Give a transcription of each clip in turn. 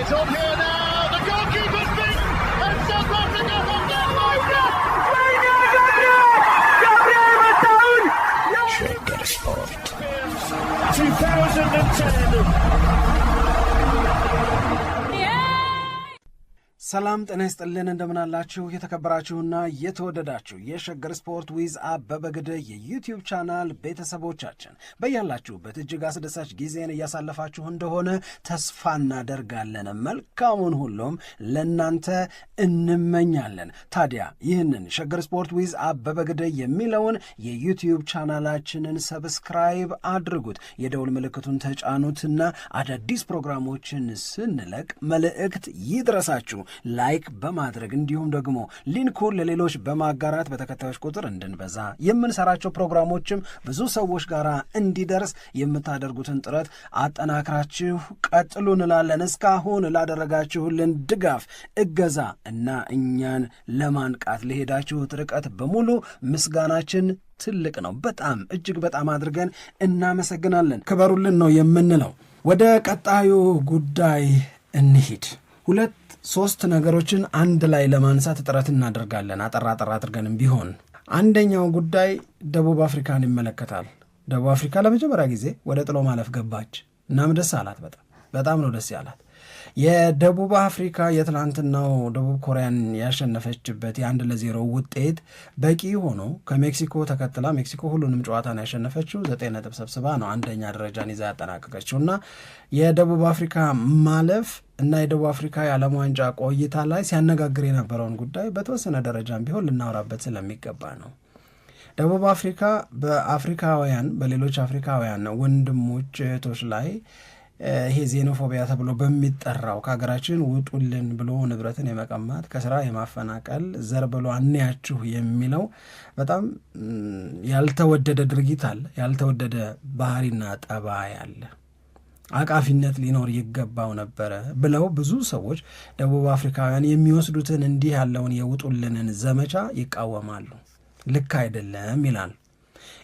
It's on here now. The goalkeeper's beat, and South Africa have done Shake Sport 2010. ሰላም ጤና ይስጥልን እንደምናላችሁ የተከበራችሁና የተወደዳችሁ የሸገር ስፖርት ዊዝ አበበ ግደይ የዩቲዩብ ቻናል ቤተሰቦቻችን በያላችሁበት እጅግ አስደሳች ጊዜን እያሳለፋችሁ እንደሆነ ተስፋ እናደርጋለን። መልካሙን ሁሉም ለናንተ እንመኛለን። ታዲያ ይህንን ሸገር ስፖርት ዊዝ አበበ ግደይ የሚለውን የዩቲዩብ ቻናላችንን ሰብስክራይብ አድርጉት፣ የደውል ምልክቱን ተጫኑትና አዳዲስ ፕሮግራሞችን ስንለቅ መልእክት ይድረሳችሁ። ላይክ በማድረግ እንዲሁም ደግሞ ሊንኩን ለሌሎች በማጋራት በተከታዮች ቁጥር እንድንበዛ የምንሰራቸው ፕሮግራሞችም ብዙ ሰዎች ጋር እንዲደርስ የምታደርጉትን ጥረት አጠናክራችሁ ቀጥሉ እንላለን። እስካሁን ላደረጋችሁልን ድጋፍ፣ እገዛ እና እኛን ለማንቃት ለሄዳችሁት ርቀት በሙሉ ምስጋናችን ትልቅ ነው። በጣም እጅግ በጣም አድርገን እናመሰግናለን። ክበሩልን ነው የምንለው። ወደ ቀጣዩ ጉዳይ እንሂድ። 2-3 ነገሮችን አንድ ላይ ለማንሳት ጥረት እናደርጋለን፣ አጠራ አድርገንም ቢሆን። አንደኛው ጉዳይ ደቡብ አፍሪካን ይመለከታል። ደቡብ አፍሪካ ለመጀመሪያ ጊዜ ወደ ጥሎ ማለፍ ገባች። እናም ደስ አላት፣ በጣም ነው ደስ ያላት። የደቡብ አፍሪካ የትናንትናው ደቡብ ኮሪያን ያሸነፈችበት የ1-0 ውጤት በቂ ሆኖ ከሜክሲኮ ተከትላ ሜክሲኮ ሁሉንም ጨዋታን ያሸነፈችው 9 ነጥብ ሰብስባ ነው አንደኛ ደረጃን ይዛ ያጠናቀቀችው እና የደቡብ አፍሪካ ማለፍ እና የደቡብ አፍሪካ የዓለም ዋንጫ ቆይታ ላይ ሲያነጋግር የነበረውን ጉዳይ በተወሰነ ደረጃም ቢሆን ልናወራበት ስለሚገባ ነው። ደቡብ አፍሪካ በአፍሪካውያን በሌሎች አፍሪካውያን ወንድሞች እህቶች ላይ ይሄ ዜኖፎቢያ ተብሎ በሚጠራው ከሀገራችን ውጡልን ብሎ ንብረትን የመቀማት ከስራ የማፈናቀል ዘር ብሎ አንያችሁ የሚለው በጣም ያልተወደደ ድርጊት አለ፣ ያልተወደደ ባህሪና ጠባይ አለ። አቃፊነት ሊኖር ይገባው ነበረ ብለው ብዙ ሰዎች ደቡብ አፍሪካውያን የሚወስዱትን እንዲህ ያለውን የውጡልንን ዘመቻ ይቃወማሉ። ልክ አይደለም ይላሉ።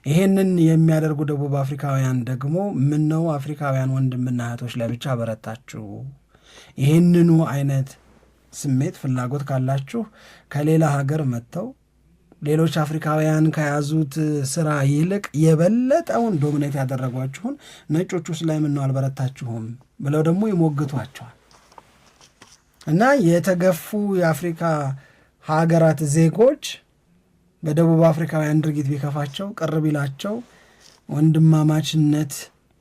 ይሄንን የሚያደርጉ ደቡብ አፍሪካውያን ደግሞ ምነው አፍሪካውያን ወንድምና እህቶች ላይ ብቻ በረታችሁ? ይሄንኑ አይነት ስሜት ፍላጎት ካላችሁ ከሌላ ሀገር መጥተው ሌሎች አፍሪካውያን ከያዙት ስራ ይልቅ የበለጠውን ዶሚኔት ያደረጓችሁን ነጮቹስ ላይ ምነው አልበረታችሁም ብለው ደግሞ ይሞግቷቸዋል። እና የተገፉ የአፍሪካ ሀገራት ዜጎች በደቡብ አፍሪካውያን ድርጊት ቢከፋቸው ቅር ቢላቸው ወንድማማችነት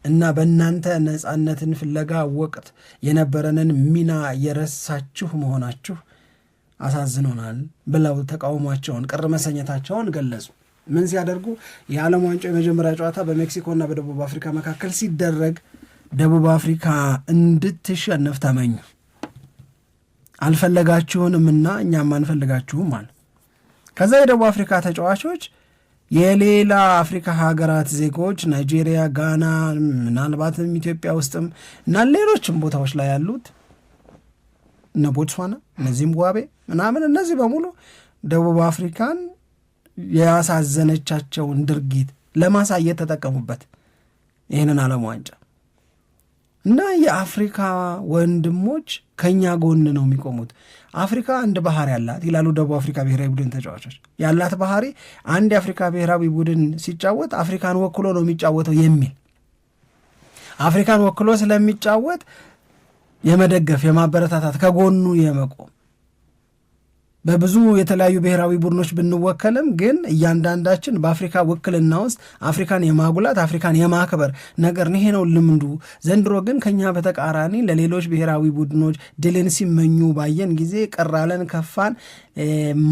እና በእናንተ ነጻነትን ፍለጋ ወቅት የነበረንን ሚና የረሳችሁ መሆናችሁ አሳዝኖናል ብለው ተቃውሟቸውን ቅር መሰኘታቸውን ገለጹ። ምን ሲያደርጉ? የዓለም ዋንጫው የመጀመሪያ ጨዋታ በሜክሲኮና በደቡብ አፍሪካ መካከል ሲደረግ ደቡብ አፍሪካ እንድትሸነፍ ተመኙ። አልፈለጋችሁንምና እኛም አንፈልጋችሁም አሉ። ከዛ የደቡብ አፍሪካ ተጫዋቾች የሌላ አፍሪካ ሀገራት ዜጎች ናይጄሪያ፣ ጋና፣ ምናልባትም ኢትዮጵያ ውስጥም እና ሌሎችም ቦታዎች ላይ ያሉት እነ ቦትስዋና፣ እነ ዚምባብዌ ምናምን እነዚህ በሙሉ ደቡብ አፍሪካን ያሳዘነቻቸውን ድርጊት ለማሳየት ተጠቀሙበት ይህንን ዓለም ዋንጫ። እና የአፍሪካ ወንድሞች ከኛ ጎን ነው የሚቆሙት። አፍሪካ አንድ ባህሪ ያላት ይላሉ ደቡብ አፍሪካ ብሔራዊ ቡድን ተጫዋቾች። ያላት ባህሪ አንድ የአፍሪካ ብሔራዊ ቡድን ሲጫወት አፍሪካን ወክሎ ነው የሚጫወተው የሚል አፍሪካን ወክሎ ስለሚጫወት የመደገፍ የማበረታታት ከጎኑ የመቆም በብዙ የተለያዩ ብሔራዊ ቡድኖች ብንወከልም ግን እያንዳንዳችን በአፍሪካ ውክልና ውስጥ አፍሪካን የማጉላት አፍሪካን የማክበር ነገር ይሄ ነው ልምዱ። ዘንድሮ ግን ከኛ በተቃራኒ ለሌሎች ብሔራዊ ቡድኖች ድልን ሲመኙ ባየን ጊዜ ቀራለን፣ ከፋን፣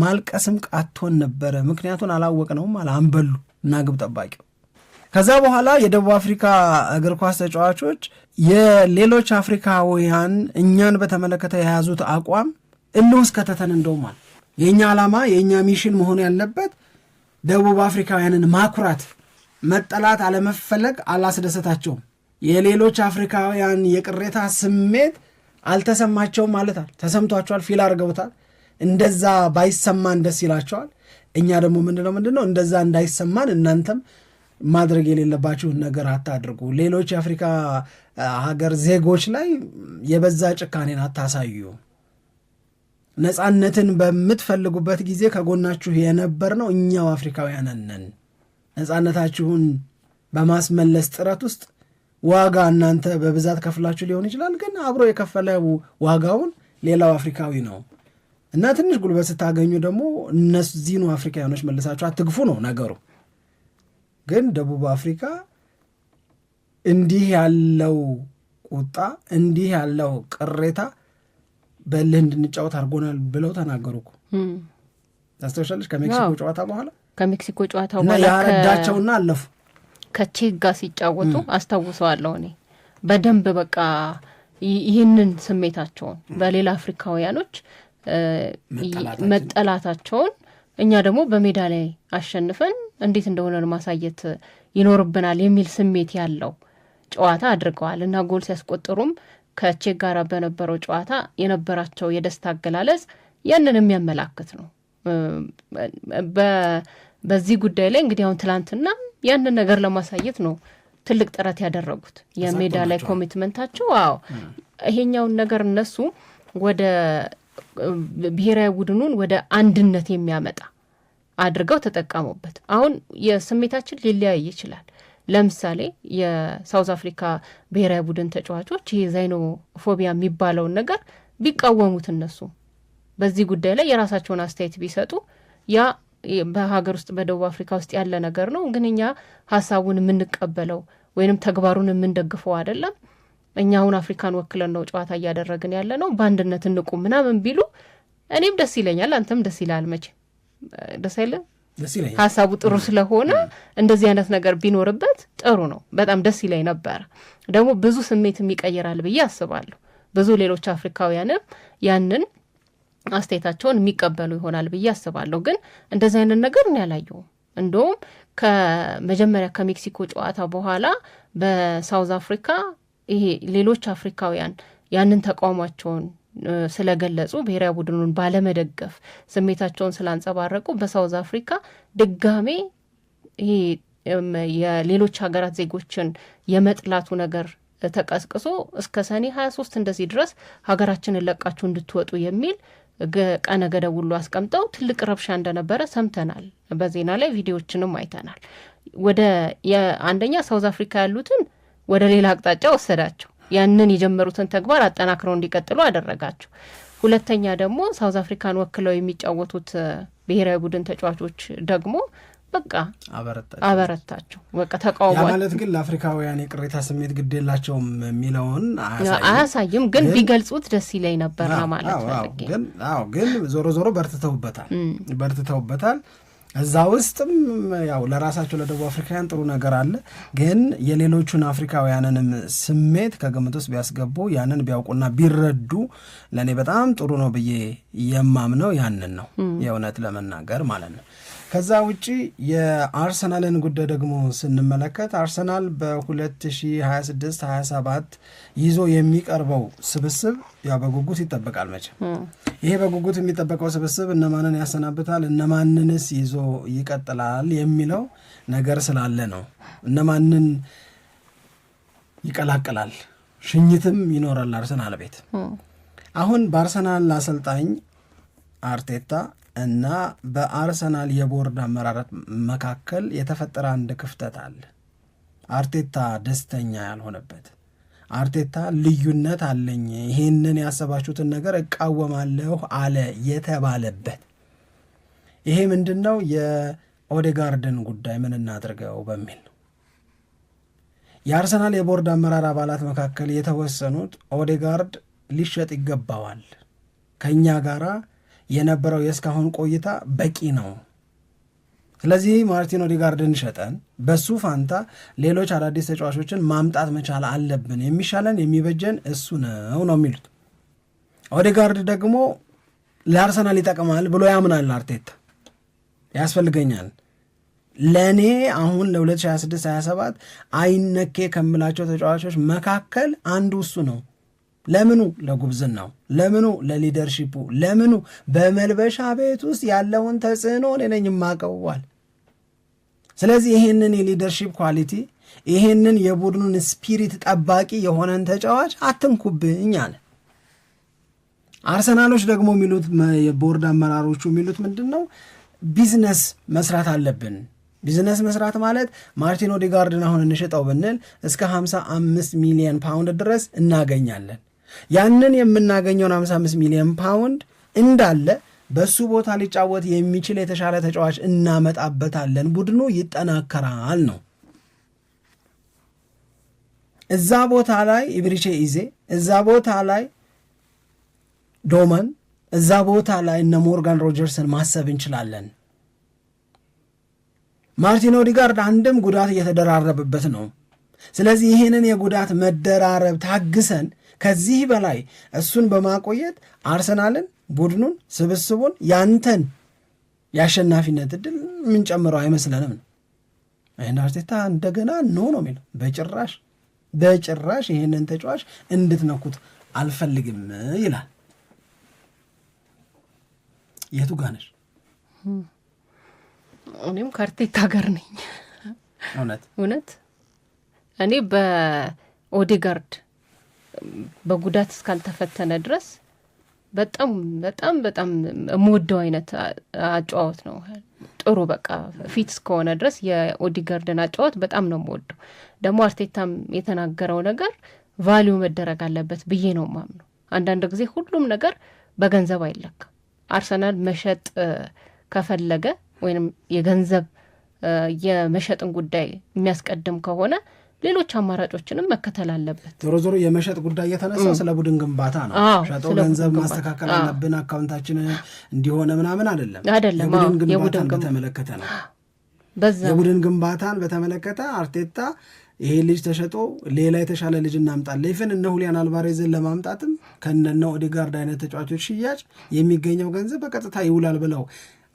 ማልቀስም ቃቶን ነበረ። ምክንያቱን አላወቅነውም አንበሉ እና ግብ ጠባቂው። ከዛ በኋላ የደቡብ አፍሪካ እግር ኳስ ተጫዋቾች የሌሎች አፍሪካውያን እኛን በተመለከተ የያዙት አቋም እልውስ ከተተን እንደውማል የኛ ዓላማ የኛ ሚሽን መሆን ያለበት ደቡብ አፍሪካውያንን ማኩራት፣ መጠላት፣ አለመፈለግ አላስደሰታቸውም። የሌሎች አፍሪካውያን የቅሬታ ስሜት አልተሰማቸውም ማለት ተሰምቷቸዋል፣ ፊል አድርገውታል። እንደዛ ባይሰማን ደስ ይላቸዋል። እኛ ደግሞ ምንድነው እንደዛ እንዳይሰማን እናንተም ማድረግ የሌለባችሁን ነገር አታድርጉ፣ ሌሎች የአፍሪካ ሀገር ዜጎች ላይ የበዛ ጭካኔን አታሳዩ፣ ነፃነትን በምትፈልጉበት ጊዜ ከጎናችሁ የነበር ነው እኛው አፍሪካውያንን ነን። ነፃነታችሁን በማስመለስ ጥረት ውስጥ ዋጋ እናንተ በብዛት ከፍላችሁ ሊሆን ይችላል፣ ግን አብሮ የከፈለው ዋጋውን ሌላው አፍሪካዊ ነው እና ትንሽ ጉልበት ስታገኙ ደግሞ እነዚህኑ አፍሪካውያኖች መልሳችሁ አትግፉ ነው ነገሩ። ግን ደቡብ አፍሪካ እንዲህ ያለው ቁጣ፣ እንዲህ ያለው ቅሬታ በልህ እንድንጫወት አድርጎናል ብለው ተናገሩ እኮ ታስተውሻለሽ። ከሜክሲኮ ጨዋታ በኋላ እና ያረዳቸውና አለፉ ከቼክ ጋር ሲጫወቱ አስታውሰዋለሁ እኔ በደንብ በቃ ይህንን ስሜታቸውን በሌላ አፍሪካውያኖች መጠላታቸውን እኛ ደግሞ በሜዳ ላይ አሸንፈን እንዴት እንደሆነ ማሳየት ይኖርብናል የሚል ስሜት ያለው ጨዋታ አድርገዋል እና ጎል ሲያስቆጥሩም ከቼክ ጋር በነበረው ጨዋታ የነበራቸው የደስታ አገላለጽ ያንን የሚያመላክት ነው። በዚህ ጉዳይ ላይ እንግዲህ አሁን ትላንትና ያንን ነገር ለማሳየት ነው ትልቅ ጥረት ያደረጉት የሜዳ ላይ ኮሚትመንታቸው። አዎ ይሄኛውን ነገር እነሱ ወደ ብሔራዊ ቡድኑን ወደ አንድነት የሚያመጣ አድርገው ተጠቀሙበት። አሁን የስሜታችን ሊለያይ ይችላል። ለምሳሌ የሳውዝ አፍሪካ ብሔራዊ ቡድን ተጫዋቾች ይሄ ዛይኖፎቢያ የሚባለውን ነገር ቢቃወሙት እነሱ በዚህ ጉዳይ ላይ የራሳቸውን አስተያየት ቢሰጡ ያ በሀገር ውስጥ በደቡብ አፍሪካ ውስጥ ያለ ነገር ነው፣ ግን እኛ ሀሳቡን የምንቀበለው ወይንም ተግባሩን የምንደግፈው አይደለም፣ እኛ አሁን አፍሪካን ወክለን ነው ጨዋታ እያደረግን ያለ ነው፣ በአንድነት እንቁም ምናምን ቢሉ እኔም ደስ ይለኛል፣ አንተም ደስ ይላል። መቼ ደስ አይልም? ሀሳቡ ጥሩ ስለሆነ እንደዚህ አይነት ነገር ቢኖርበት ጥሩ ነው። በጣም ደስ ይለኝ ነበር። ደግሞ ብዙ ስሜትም ይቀይራል ብዬ አስባለሁ። ብዙ ሌሎች አፍሪካውያንም ያንን አስተያየታቸውን የሚቀበሉ ይሆናል ብዬ አስባለሁ። ግን እንደዚህ አይነት ነገር እኔ አላየሁም። እንደውም ከመጀመሪያ ከሜክሲኮ ጨዋታ በኋላ በሳውዝ አፍሪካ ይሄ ሌሎች አፍሪካውያን ያንን ተቃውሟቸውን ስለገለጹ ብሔራዊ ቡድኑን ባለመደገፍ ስሜታቸውን ስላንጸባረቁ በሳውዝ አፍሪካ ድጋሜ ይሄ የሌሎች ሀገራት ዜጎችን የመጥላቱ ነገር ተቀስቅሶ እስከ ሰኔ 23 እንደዚህ ድረስ ሀገራችንን ለቃችሁ እንድትወጡ የሚል ቀነ ገደብ ሁሉ አስቀምጠው ትልቅ ረብሻ እንደነበረ ሰምተናል። በዜና ላይ ቪዲዮዎችንም አይተናል። ወደ የአንደኛ ሳውዝ አፍሪካ ያሉትን ወደ ሌላ አቅጣጫ ወሰዳቸው። ያንን የጀመሩትን ተግባር አጠናክረው እንዲቀጥሉ አደረጋቸው። ሁለተኛ ደግሞ ሳውዝ አፍሪካን ወክለው የሚጫወቱት ብሔራዊ ቡድን ተጫዋቾች ደግሞ በቃ አበረታቸው። በቃ ተቃውሞ ማለት ግን ለአፍሪካውያን የቅሬታ ስሜት ግድ የላቸውም የሚለውን አያሳይም። ግን ቢገልጹት ደስ ይለኝ ነበር ማለት ነው። ግን ዞሮ ዞሮ በርትተውበታል። እዛ ውስጥም ያው ለራሳቸው ለደቡብ አፍሪካውያን ጥሩ ነገር አለ። ግን የሌሎቹን አፍሪካውያንንም ስሜት ከግምት ውስጥ ቢያስገቡ ያንን ቢያውቁና ቢረዱ ለእኔ በጣም ጥሩ ነው ብዬ የማምነው ያንን ነው፣ የእውነት ለመናገር ማለት ነው። ከዛ ውጪ የአርሰናልን ጉዳይ ደግሞ ስንመለከት አርሰናል በ2026-27 ይዞ የሚቀርበው ስብስብ ያው በጉጉት ይጠበቃል። መቼም ይሄ በጉጉት የሚጠበቀው ስብስብ እነማንን ያሰናብታል፣ እነማንንስ ይዞ ይቀጥላል የሚለው ነገር ስላለ ነው። እነማንን ይቀላቅላል፣ ሽኝትም ይኖራል አርሰናል ቤት። አሁን በአርሰናል አሰልጣኝ አርቴታ እና በአርሰናል የቦርድ አመራረት መካከል የተፈጠረ አንድ ክፍተት አለ። አርቴታ ደስተኛ ያልሆነበት፣ አርቴታ ልዩነት አለኝ፣ ይሄንን ያሰባችሁትን ነገር እቃወማለሁ አለ የተባለበት። ይሄ ምንድን ነው? የኦዴጋርድን ጉዳይ ምን እናድርገው በሚል ነው። የአርሰናል የቦርድ አመራር አባላት መካከል የተወሰኑት ኦዴጋርድ ሊሸጥ ይገባዋል፣ ከእኛ ጋራ የነበረው የእስካሁን ቆይታ በቂ ነው፣ ስለዚህ ማርቲን ኦዴጋርድን ሸጠን በሱ ፋንታ ሌሎች አዳዲስ ተጫዋቾችን ማምጣት መቻል አለብን፣ የሚሻለን የሚበጀን እሱ ነው የሚሉት። ኦዴጋርድ ደግሞ ለአርሰናል ይጠቅማል ብሎ ያምናል። አርቴታ ያስፈልገኛል፣ ለእኔ አሁን ለ2026-27 አይነኬ ከምላቸው ተጫዋቾች መካከል አንዱ እሱ ነው። ለምኑ? ለጉብዝናው፣ ለምኑ? ለሊደርሺፑ፣ ለምኑ? በመልበሻ ቤት ውስጥ ያለውን ተጽዕኖ እኔ ነኝ የማቀዋል። ስለዚህ ይሄንን የሊደርሺፕ ኳሊቲ ይሄንን የቡድኑን ስፒሪት ጠባቂ የሆነን ተጫዋች አትንኩብኝ አለ። አርሰናሎች ደግሞ የሚሉት የቦርድ አመራሮቹ የሚሉት ምንድን ነው? ቢዝነስ መስራት አለብን። ቢዝነስ መስራት ማለት ማርቲን ኦዴጋርድን አሁን እንሽጠው ብንል እስከ 55 ሚሊዮን ፓውንድ ድረስ እናገኛለን። ያንን የምናገኘውን 55 ሚሊዮን ፓውንድ እንዳለ በሱ ቦታ ሊጫወት የሚችል የተሻለ ተጫዋች እናመጣበታለን፣ ቡድኑ ይጠናከራል ነው። እዛ ቦታ ላይ ኢብሪቼ ኢዜ፣ እዛ ቦታ ላይ ዶመን፣ እዛ ቦታ ላይ እነ ሞርጋን ሮጀርስን ማሰብ እንችላለን። ማርቲን ኦዴጋርድ አንድም ጉዳት እየተደራረበበት ነው። ስለዚህ ይህንን የጉዳት መደራረብ ታግሰን ከዚህ በላይ እሱን በማቆየት አርሰናልን፣ ቡድኑን፣ ስብስቡን ያንተን የአሸናፊነት እድል የምንጨምረው አይመስለንም ነው። ይህን አርቴታ እንደገና ነው የሚለው በጭራሽ ይህንን ተጫዋች እንድትነኩት አልፈልግም ይላል። የቱ ጋ ነሽ? እኔም ከአርቴታ ጋር ነኝ። እውነት እኔ በኦዴጋርድ በጉዳት እስካልተፈተነ ድረስ በጣም በጣም በጣም የምወደው አይነት አጨዋወት ነው። ጥሩ በቃ ፊት እስከሆነ ድረስ የኦዴጋርድን አጨዋወት በጣም ነው የምወደው። ደግሞ አርቴታም የተናገረው ነገር ቫሊዩ መደረግ አለበት ብዬ ነው ማምነው። አንዳንድ ጊዜ ሁሉም ነገር በገንዘብ አይለካም። አርሰናል መሸጥ ከፈለገ ወይም የገንዘብ የመሸጥን ጉዳይ የሚያስቀድም ከሆነ ሌሎች አማራጮችንም መከተል አለበት። ዞሮ ዞሮ የመሸጥ ጉዳይ የተነሳው ስለ ቡድን ግንባታ ነው። ሸጦ ገንዘብ ማስተካከል አለብን አካውንታችን እንዲሆነ ምናምን አይደለም። የቡድን ግንባታን በተመለከተ ነው። የቡድን ግንባታን በተመለከተ አርቴታ ይሄ ልጅ ተሸጦ ሌላ የተሻለ ልጅ እናምጣለን፣ ኢቨን እነ ሁሊያን አልቫሬዝን ለማምጣትም ከነነ ኦዴጋርድ አይነት ተጫዋቾች ሽያጭ የሚገኘው ገንዘብ በቀጥታ ይውላል ብለው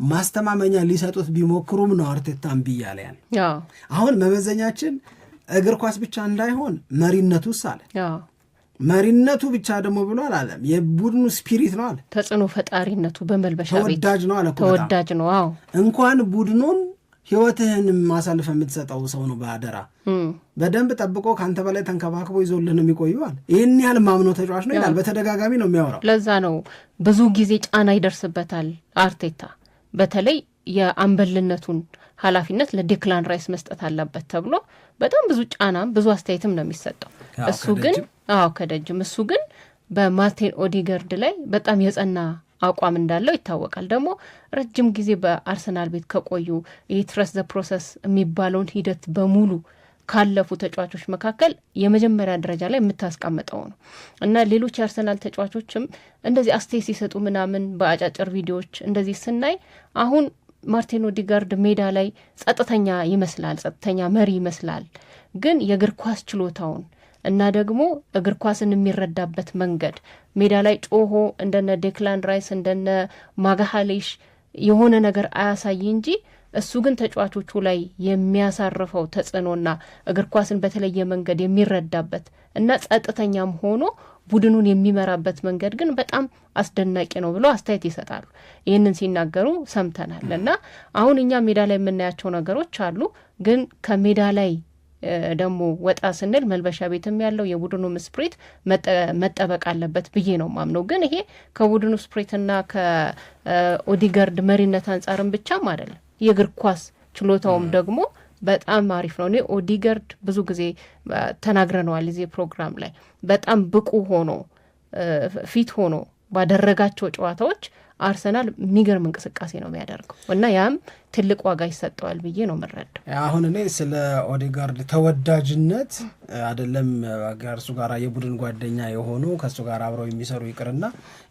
ማስተማመኛ ሊሰጡት ቢሞክሩም ነው አርቴታ እምቢ እያለ ያለ። አሁን መመዘኛችን እግር ኳስ ብቻ እንዳይሆን መሪነቱስ አለ። መሪነቱ ብቻ ደግሞ ብሎ አላለም፣ የቡድኑ ስፒሪት ነው አለ። ተጽዕኖ ፈጣሪነቱ በመልበሻ ቤት ተወዳጅ ነው አለ። ተወዳጅ ነው። አዎ እንኳን ቡድኑን ህይወትህን ማሳልፍ የምትሰጠው ሰው ነው። በአደራ በደንብ ጠብቆ ከአንተ በላይ ተንከባክቦ ይዞልህን የሚቆዩዋል። ይህን ያህል ማምኖ ተጫዋች ነው ይላል። በተደጋጋሚ ነው የሚያወራው። ለዛ ነው ብዙ ጊዜ ጫና ይደርስበታል አርቴታ። በተለይ የአምበልነቱን ኃላፊነት ለዴክላን ራይስ መስጠት አለበት ተብሎ በጣም ብዙ ጫናም ብዙ አስተያየትም ነው የሚሰጠው። እሱ ግን ከደጅም እሱ ግን በማርቲን ኦዴጋርድ ላይ በጣም የጸና አቋም እንዳለው ይታወቃል። ደግሞ ረጅም ጊዜ በአርሰናል ቤት ከቆዩ የትረስት ዘ ፕሮሰስ የሚባለውን ሂደት በሙሉ ካለፉ ተጫዋቾች መካከል የመጀመሪያ ደረጃ ላይ የምታስቀምጠው ነው እና ሌሎች የአርሰናል ተጫዋቾችም እንደዚህ አስተያየት ሲሰጡ ምናምን በአጫጭር ቪዲዮዎች እንደዚህ ስናይ አሁን ማርቲን ኦዴጋርድ ሜዳ ላይ ጸጥተኛ ይመስላል፣ ጸጥተኛ መሪ ይመስላል። ግን የእግር ኳስ ችሎታውን እና ደግሞ እግር ኳስን የሚረዳበት መንገድ ሜዳ ላይ ጮሆ እንደነ ዴክላን ራይስ እንደነ ማጋሃሌሽ የሆነ ነገር አያሳይ እንጂ እሱ ግን ተጫዋቾቹ ላይ የሚያሳርፈው ተጽዕኖና እግር ኳስን በተለየ መንገድ የሚረዳበት እና ጸጥተኛም ሆኖ ቡድኑን የሚመራበት መንገድ ግን በጣም አስደናቂ ነው ብሎ አስተያየት ይሰጣሉ። ይህንን ሲናገሩ ሰምተናል። እና አሁን እኛ ሜዳ ላይ የምናያቸው ነገሮች አሉ፣ ግን ከሜዳ ላይ ደግሞ ወጣ ስንል መልበሻ ቤትም ያለው የቡድኑ ስፕሪት መጠበቅ አለበት ብዬ ነው ማምነው። ግን ይሄ ከቡድኑ ስፕሪትና ከኦዴጋርድ መሪነት አንጻርም ብቻም አይደለም፣ የእግር ኳስ ችሎታውም ደግሞ በጣም አሪፍ ነው። እኔ ኦዴጋርድ ብዙ ጊዜ ተናግረነዋል እዚህ ፕሮግራም ላይ በጣም ብቁ ሆኖ ፊት ሆኖ ባደረጋቸው ጨዋታዎች አርሰናል የሚገርም እንቅስቃሴ ነው የሚያደርገው እና ያም ትልቅ ዋጋ ይሰጠዋል ብዬ ነው የምረዳው። አሁን እኔ ስለ ኦዴጋርድ ተወዳጅነት አይደለም ከእርሱ ጋር የቡድን ጓደኛ የሆኑ ከእሱ ጋር አብረው የሚሰሩ ይቅርና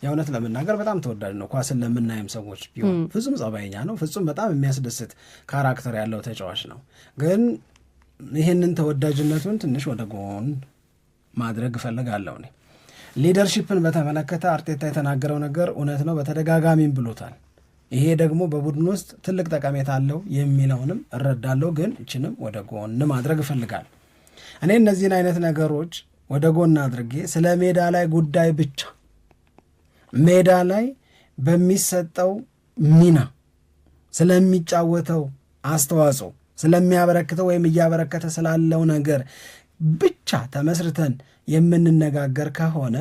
የእውነት ለመናገር በጣም ተወዳጅ ነው። ኳስን ለምናይም ሰዎች ቢሆን ፍጹም ጸባይኛ ነው። ፍጹም በጣም የሚያስደስት ካራክተር ያለው ተጫዋች ነው። ግን ይህንን ተወዳጅነቱን ትንሽ ወደ ጎን ማድረግ እፈልጋለሁ እኔ። ሊደርሺፕን በተመለከተ አርቴታ የተናገረው ነገር እውነት ነው፣ በተደጋጋሚም ብሎታል። ይሄ ደግሞ በቡድን ውስጥ ትልቅ ጠቀሜታ አለው የሚለውንም እረዳለሁ። ግን እችንም ወደ ጎን ማድረግ እፈልጋለሁ። እኔ እነዚህን አይነት ነገሮች ወደ ጎን አድርጌ ስለ ሜዳ ላይ ጉዳይ ብቻ ሜዳ ላይ በሚሰጠው ሚና ስለሚጫወተው አስተዋጽኦ ስለሚያበረክተው ወይም እያበረከተ ስላለው ነገር ብቻ ተመስርተን የምንነጋገር ከሆነ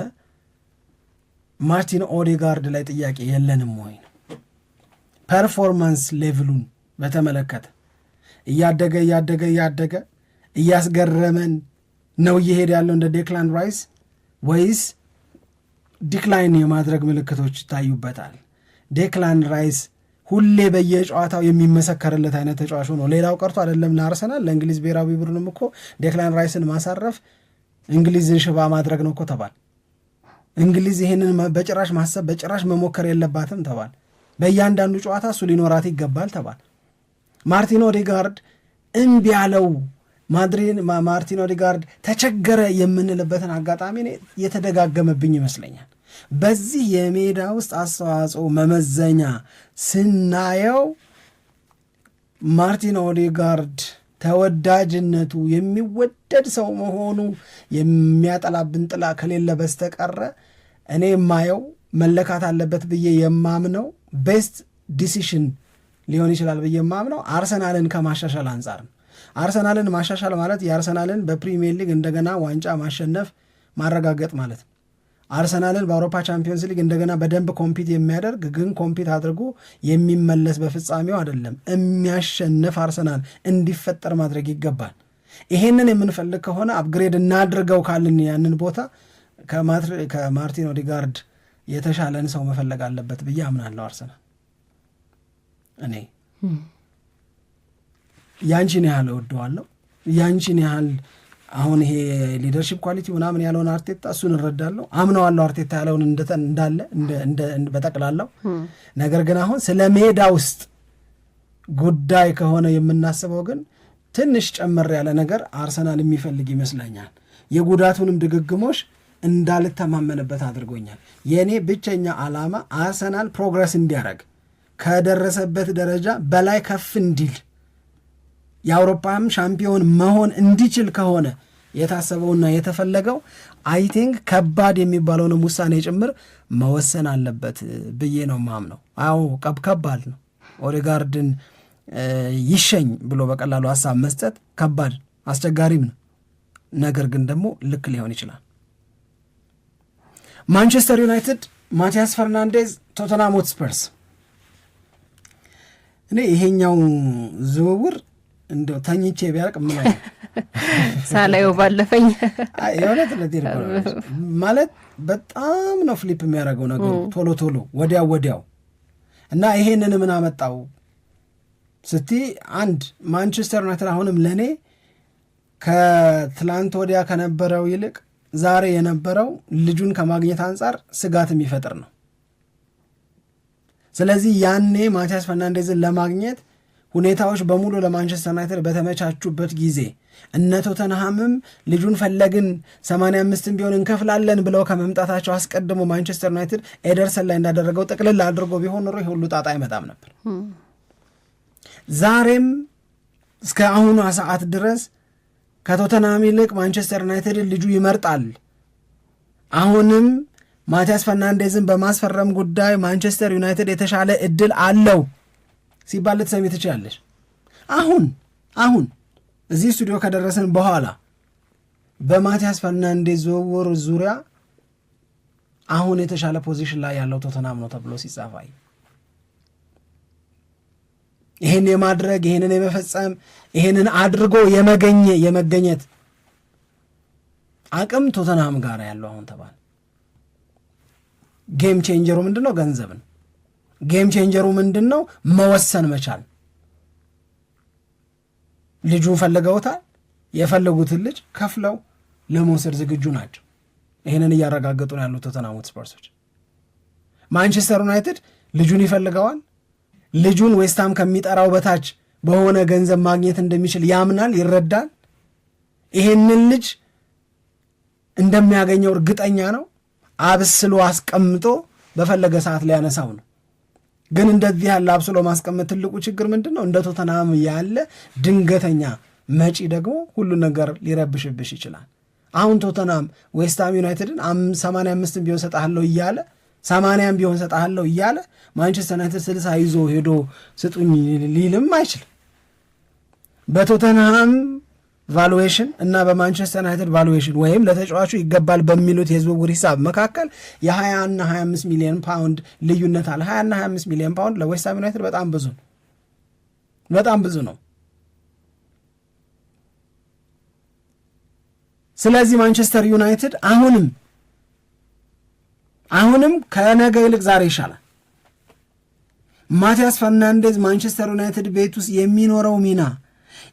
ማርቲን ኦዴጋርድ ላይ ጥያቄ የለንም ወይ ነው። ፐርፎርማንስ ሌቭሉን በተመለከተ እያደገ እያስገረመን ነው እየሄደ ያለው እንደ ዴክላን ራይስ ወይስ ዲክላይን የማድረግ ምልክቶች ይታዩበታል? ዴክላን ራይስ ሁሌ በየጨዋታው የሚመሰከርለት አይነት ተጫዋች ነው። ሌላው ቀርቶ አይደለም ለአርሰናል ለእንግሊዝ ብሔራዊ ቡድንም እኮ ዴክላን ራይስን ማሳረፍ እንግሊዝን ሽባ ማድረግ ነው እኮ ተባል። እንግሊዝ ይህንን በጭራሽ ማሰብ በጭራሽ መሞከር የለባትም ተባል። በእያንዳንዱ ጨዋታ እሱ ሊኖራት ይገባል ተባል። ማርቲን ኦዴጋርድ እምቢ ያለው ማርቲን ኦዴጋርድ ተቸገረ የምንልበትን አጋጣሚ የተደጋገመብኝ ይመስለኛል። በዚህ የሜዳ ውስጥ አስተዋጽኦ መመዘኛ ስናየው ማርቲን ኦዴጋርድ ተወዳጅነቱ የሚወደድ ሰው መሆኑ የሚያጠላብን ጥላ ከሌለ በስተቀረ እኔ የማየው መለካት አለበት ብዬ የማምነው ቤስት ዲሲሽን ሊሆን ይችላል ብዬ የማምነው አርሰናልን ከማሻሻል አንጻር ነው። አርሰናልን ማሻሻል ማለት የአርሰናልን በፕሪሚየር ሊግ እንደገና ዋንጫ ማሸነፍ ማረጋገጥ ማለት ነው። አርሰናልን በአውሮፓ ቻምፒዮንስ ሊግ እንደገና በደንብ ኮምፒት የሚያደርግ ግን ኮምፒት አድርጎ የሚመለስ በፍጻሜው አይደለም የሚያሸንፍ አርሰናል እንዲፈጠር ማድረግ ይገባል። ይሄንን የምንፈልግ ከሆነ አፕግሬድ እናድርገው ካልን ያንን ቦታ ከማርቲን ኦዴጋርድ የተሻለን ሰው መፈለግ አለበት ብዬ አምናለሁ። አርሰናል እኔ ያንቺን ያህል እወደዋለሁ፣ ያንቺን ያህል አሁን ይሄ ሊደርሺፕ ኳሊቲ ምናምን ያለውን አርቴታ እሱን እረዳለሁ፣ አምነዋለሁ አርቴታ ያለውን እንዳለ በጠቅላላው። ነገር ግን አሁን ስለ ሜዳ ውስጥ ጉዳይ ከሆነ የምናስበው ግን ትንሽ ጨመር ያለ ነገር አርሰናል የሚፈልግ ይመስለኛል። የጉዳቱንም ድግግሞሽ እንዳልተማመንበት አድርጎኛል። የእኔ ብቸኛ ዓላማ አርሰናል ፕሮግረስ እንዲያደርግ ከደረሰበት ደረጃ በላይ ከፍ እንዲል የአውሮፓም ሻምፒዮን መሆን እንዲችል ከሆነ የታሰበውና የተፈለገው አይ ቲንክ ከባድ የሚባለውንም ውሳኔ ጭምር መወሰን አለበት ብዬ ነው ማምነው። አዎ ከባድ ነው። ኦዴጋርድን ይሸኝ ብሎ በቀላሉ ሀሳብ መስጠት ከባድ አስቸጋሪም ነው። ነገር ግን ደግሞ ልክ ሊሆን ይችላል። ማንቸስተር ዩናይትድ ማቲያስ ፈርናንዴዝ ቶተንሃም ሆትስፐርስ። እኔ ይሄኛው ዝውውር እንደው ተኝቼ ቢያልቅ ምን አይነት ሳላየው ባለፈኝ የሆነት ማለት በጣም ነው ፍሊፕ የሚያደርገው ነገሩ ቶሎ ወዲያው እና ይሄንን ምን አመጣው ስቲ አንድ ማንቸስተር ዩናይትድ አሁንም ለኔ ከትላንት ወዲያ ከነበረው ይልቅ ዛሬ የነበረው ልጁን ከማግኘት አንጻር ስጋት የሚፈጥር ነው። ስለዚህ ያኔ ማቲያስ ፈርናንዴዝን ለማግኘት ሁኔታዎች በሙሉ ለማንቸስተር ዩናይትድ በተመቻቹበት ጊዜ እነ ቶተንሃምም ልጁን ፈለግን 85 ቢሆን እንከፍላለን ብለው ከመምጣታቸው አስቀድሞ ማንቸስተር ዩናይትድ ኤደርሰን ላይ እንዳደረገው ጥቅልል አድርጎ ቢሆን ኖሮ ይህ ሁሉ ጣጣ አይመጣም ነበር። ዛሬም እስከ አሁኑ ሰዓት ድረስ ከቶተንሃም ይልቅ ማንቸስተር ዩናይትድ ልጁ ይመርጣል። አሁንም ማቲያስ ፈርናንዴዝን በማስፈረም ጉዳይ ማንቸስተር ዩናይትድ የተሻለ እድል አለው ሲባል ልትሰሚ ትችላለች። አሁን እዚህ ስቱዲዮ ከደረስን በኋላ በማቲያስ ፈርናንዴዝ ዝውውር ዙሪያ አሁን የተሻለ ፖዚሽን ላይ ያለው ቶተንሃም ነው ተብሎ ሲጻፋይ ይህን የማድረግ ይህንን የመፈጸም ይህንን አድርጎ የመገኘት አቅም ቶተንሃም ጋር ያለው አሁን ተባለ። ጌም ቼንጀሩ ምንድነው? ገንዘብ ነው። ጌም ቼንጀሩ ምንድነው? መወሰን መቻል። ልጁን ፈልገውታል። የፈለጉትን ልጅ ከፍለው ለመውሰድ ዝግጁ ናቸው። ይህንን እያረጋገጡ ነው ያሉት ቶተንሃም ሆትስፐርሶች። ማንቸስተር ዩናይትድ ልጁን ይፈልገዋል። ልጁን ዌስትሃም ከሚጠራው በታች በሆነ ገንዘብ ማግኘት እንደሚችል ያምናል፣ ይረዳል። ይሄንን ልጅ እንደሚያገኘው እርግጠኛ ነው። አብስሎ አስቀምጦ በፈለገ ሰዓት ሊያነሳው ነው። ግን እንደዚህ ያለ አብስሎ ማስቀመጥ ትልቁ ችግር ምንድን ነው? እንደ ቶተንሃም ያለ ድንገተኛ መጪ ደግሞ ሁሉ ነገር ሊረብሽብሽ ይችላል። አሁን ቶተንሃም ዌስትሃም ዩናይትድን 85 ቢሆን ሰጣለሁ እያለ 80 ቢሆን ሰጣለሁ እያለ ማንቸስተር ዩናይትድ 60 ይዞ ሄዶ ስጡኝ ሊልም አይችልም። በቶተንሃም ቫሉዌሽን እና በማንቸስተር ዩናይትድ ቫሉዌሽን ወይም ለተጫዋቹ ይገባል በሚሉት የዝውውር ሂሳብ መካከል የ20 እና 25 ሚሊዮን ፓውንድ ልዩነት አለ። 20 እና 25 ሚሊዮን ፓውንድ ለዌስትሃም ዩናይትድ በጣም ብዙ ነው። ስለዚህ ማንቸስተር ዩናይትድ አሁንም ከነገ ይልቅ ዛሬ ይሻላል። ማቲያስ ፈርናንዴዝ ማንቸስተር ዩናይትድ ቤት ውስጥ የሚኖረው ሚና፣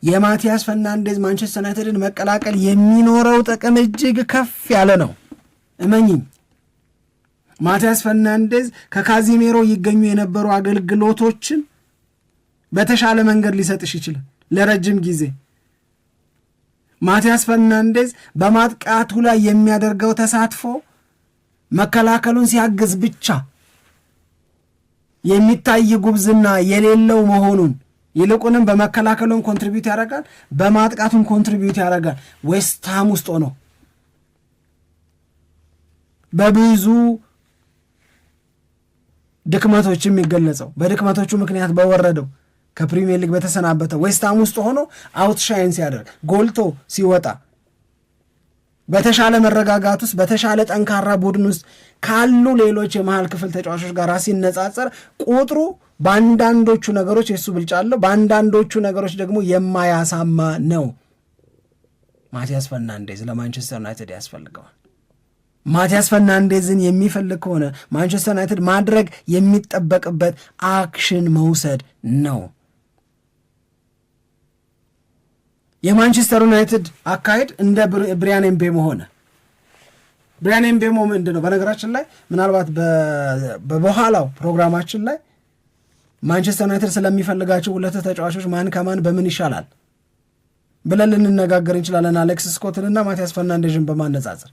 የማቲያስ ፈርናንዴዝ ማንቸስተር ዩናይትድን መቀላቀል የሚኖረው ጥቅም እጅግ ከፍ ያለ ነው። እመኝኝ። ማቲያስ ፈርናንዴዝ ከካዚሜሮ ይገኙ የነበሩ አገልግሎቶችን በተሻለ መንገድ ሊሰጥሽ ይችላል ለረጅም ጊዜ። ማቲያስ ፈርናንዴዝ በማጥቃቱ ላይ የሚያደርገው ተሳትፎ መከላከሉን ሲያግዝ ብቻ የሚታይ ጉብዝና የሌለው መሆኑን ይልቁንም በመከላከሉን ኮንትሪቢዩት ያደርጋል፣ በማጥቃቱን ኮንትሪቢዩት ያደርጋል። ዌስትሃም ውስጥ ሆኖ በብዙ ድክመቶች የሚገለጸው በድክመቶቹ ምክንያት በወረደው ከፕሪሚየር ሊግ በተሰናበተ ዌስትሃም ውስጥ ሆኖ አውትሻይን ሲያደርግ ጎልቶ ሲወጣ በተሻለ መረጋጋት ውስጥ በተሻለ ጠንካራ ቡድን ውስጥ ካሉ ሌሎች የመሃል ክፍል ተጫዋቾች ጋር ሲነጻጸር ቁጥሩ በአንዳንዶቹ ነገሮች የሱ ብልጫ አለው፣ በአንዳንዶቹ ነገሮች ደግሞ የማያሳማ ነው። ማቲያስ ፈርናንዴዝ ለማንቸስተር ዩናይትድ ያስፈልገዋል። ማቲያስ ፈርናንዴዝን የሚፈልግ ከሆነ ማንቸስተር ዩናይትድ ማድረግ የሚጠበቅበት አክሽን መውሰድ ነው። የማንቸስተር ዩናይትድ አካሄድ እንደ ብሪያን ኤምቤሞ ሆነ። ብሪያን ኤምቤሞ ምንድን ነው? በነገራችን ላይ ምናልባት በበኋላው ፕሮግራማችን ላይ ማንቸስተር ዩናይትድ ስለሚፈልጋቸው ሁለት ተጫዋቾች ማን ከማን በምን ይሻላል ብለን ልንነጋገር እንችላለን፣ አሌክስ ስኮትንና ማቲያስ ፈርናንዴዝን በማነጻጸር።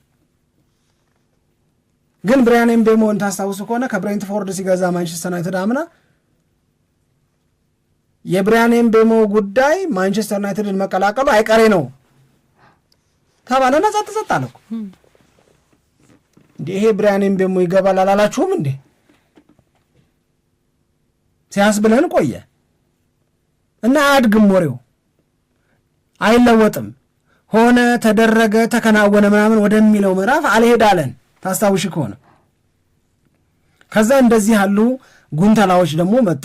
ግን ብሪያን ኤምቤሞን ታስታውሱ ከሆነ ከብሬንትፎርድ ሲገዛ ማንቸስተር ዩናይትድ አምና የብሪያን ኤምቤሞ ጉዳይ ማንቸስተር ዩናይትድን መቀላቀሉ አይቀሬ ነው ተባለና ጸጥ አለ እኮ። እንዴ ይሄ ብሪያን ኤምቤሞ ይገባል አላላችሁም እንዴ ሲያስብለን ቆየ እና አያድግም፣ ወሬው አይለወጥም፣ ሆነ ተደረገ ተከናወነ ምናምን ወደሚለው ምዕራፍ አልሄዳለን ታስታውሽ ከሆነ። ከዛ እንደዚህ ያሉ ጉንተላዎች ደግሞ መጡ።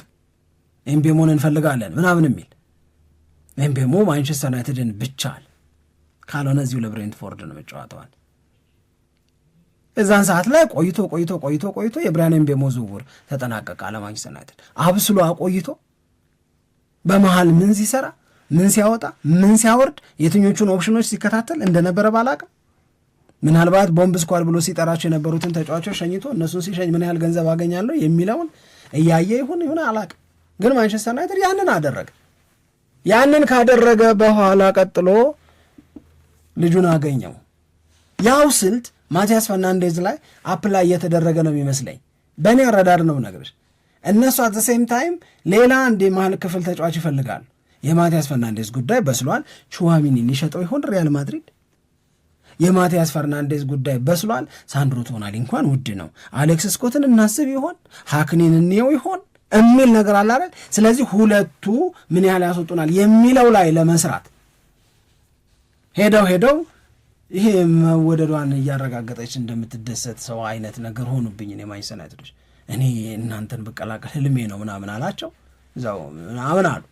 ኤምቤሞን እንፈልጋለን ምናምን የሚል ኤምቤሞ ማንቸስተር ዩናይትድን ብቻል ካልሆነ እዚሁ ለብሬንትፎርድ ነው መጫወተዋል። እዛን ሰዓት ላይ ቆይቶ የብሪያን ኤምቤሞ ዝውውር ተጠናቀቀ። ለማንቸስተር ዩናይትድ አብስሎ አቆይቶ በመሃል ምን ሲሰራ ምን ሲያወጣ ምን ሲያወርድ የትኞቹን ኦፕሽኖች ሲከታተል እንደነበረ ባላቅም ምናልባት ቦምብ ስኳድ ብሎ ሲጠራቸው የነበሩትን ተጫዋቾች ሸኝቶ እነሱን ሲሸኝ ምን ያህል ገንዘብ አገኛለሁ የሚለውን እያየ ይሁን አላቅም። ግን ማንቸስተር ዩናይትድ ያንን አደረገ። ያንን ካደረገ በኋላ ቀጥሎ ልጁን አገኘው። ያው ስልት ማቲያስ ፈርናንዴዝ ላይ አፕላይ እየተደረገ ነው የሚመስለኝ። በእኔ አረዳድ ነው ነገሮች። እነሱ አት ዘ ሴም ታይም ሌላ አንድ የመሃል ክፍል ተጫዋች ይፈልጋሉ። የማቲያስ ፈርናንዴዝ ጉዳይ በስሏል። ቹዋሚኒን ሊሸጠው ይሆን ሪያል ማድሪድ? የማቲያስ ፈርናንዴዝ ጉዳይ በስሏል። ሳንድሮ ቶናሊ እንኳን ውድ ነው። አሌክስ ስኮትን እናስብ ይሆን? ሃክኒን እንየው ይሆን የሚል ነገር አለ አይደል? ስለዚህ ሁለቱ ምን ያህል ያስወጡናል የሚለው ላይ ለመስራት ሄደው ይሄ መወደዷን እያረጋገጠች እንደምትደሰት ሰው አይነት ነገር ሆኑብኝ። እኔ ማንቸስተር ዩናይትዶች እኔ እናንተን ብቀላቀል ህልሜ ነው ምናምን አላቸው። እዛው ምናምን አሉ።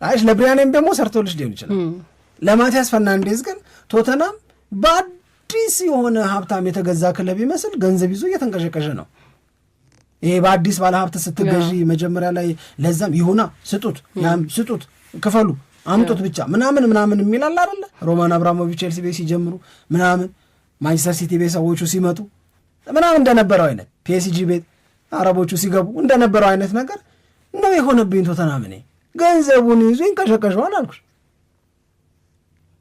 አይሽ ለብሪያን ኤምቤሞ ሰርቶልሽ ሊሆን ይችላል። ለማቲያስ ፈርናንዴዝ ግን ቶተናም በአዲስ የሆነ ሀብታም የተገዛ ክለብ ይመስል ገንዘብ ይዞ እየተንቀሸቀሸ ነው። ይሄ በአዲስ ባለሀብት ስትገዢ መጀመሪያ ላይ ለዛም ይሁና ስጡት ክፈሉ አምጡት ብቻ ምናምን የሚላል አይደለ? ሮማን አብራሞቪች ቼልሲ ቤት ሲጀምሩ ምናምን ማንቸስተር ሲቲ ቤት ሰዎቹ ሲመጡ ምናምን እንደነበረው አይነት ፒኤስጂ ቤት አረቦቹ ሲገቡ እንደነበረው አይነት ነገር ነው የሆነብኝ። ቶተናም እኔ ገንዘቡን ይዞ ይንቀሸቀሸዋል አልኩሽ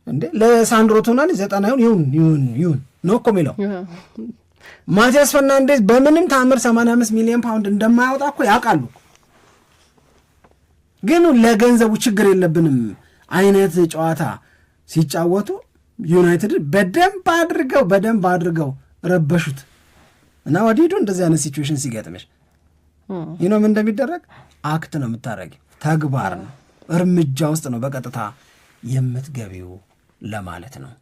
እንዴ። ለሳንድሮ ቶናሊ 90 ይሁን ነው እኮ የሚለው። ማቲያስ ፈርናንዴዝ በምንም ታምር 85 ሚሊዮን ፓውንድ እንደማያወጣ እኮ ያውቃሉ። ግን ለገንዘቡ ችግር የለብንም አይነት ጨዋታ ሲጫወቱ ዩናይትድ በደንብ አድርገው ረበሹት እና ወዲዱ እንደዚህ አይነት ሲቹዌሽን ሲገጥምሽ ምን እንደሚደረግ አክት ነው የምታረጊው፣ ተግባር ነው እርምጃ ውስጥ ነው በቀጥታ የምትገቢው ለማለት ነው።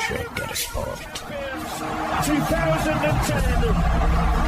ሸገር ስፖርት 2010